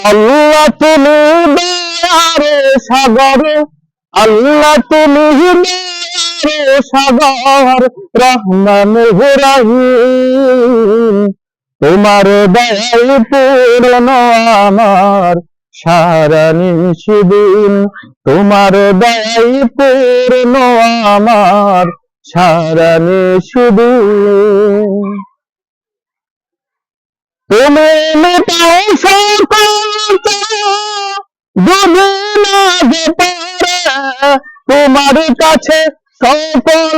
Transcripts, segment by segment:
আল্লাহ তুমি দয়ার সাগর, আল্লাহ তুমি দয়ার সাগর, রহমান রহিম। তোমার দয়াই পূর্ণ আমার সারা নিশিদিন, তোমার দয়াই পূর্ণ আমার সারা নিশিদিন। তুমি মেটাও সকল যদি না যে পারে, তোমার কাছে সকল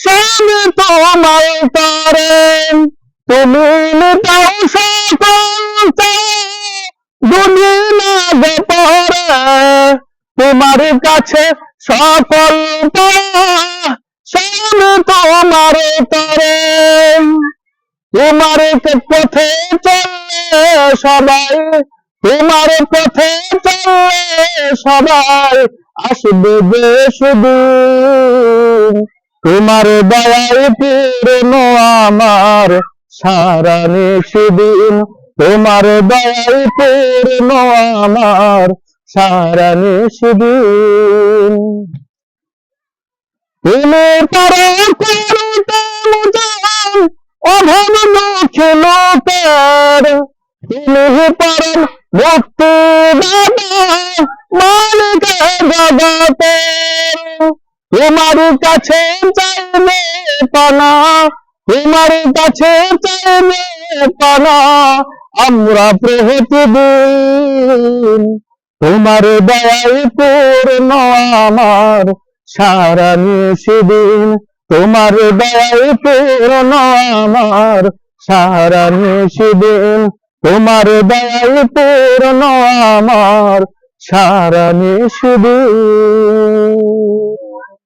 স্বামী তোমার তারে। তুমি মেটাও সকল যদি না যে পারে, তোমার কাছে সকল স্বামী তোমার তারে। তোমার পথে চলে সবাই, তোমার পথে চলে সবাই, আসবে যে সুদিন। তোমার দয়াই পূর্ণ আমার সারা নিশিদিন, তোমার দয়াই পূর্ণ আমার সারা নিশিদিন। তুমি পারো করতে মুজান অভাব দুঃখে লোকের, তুমি পরম মুক্তি দাতা মালিক জগতের। তোমার কাছে চাইবে পানা, তোমার কাছে চাইবে পানা আমরা প্রতিদিন। তোমার দয়াই পূর্ণ আমার সারা নিশিদিন, তোমার দয়াই পূর্ণ আমার সারা নিশিদিন, তোমার দয়াই পূর্ণ আমার সারা নিশিদিন।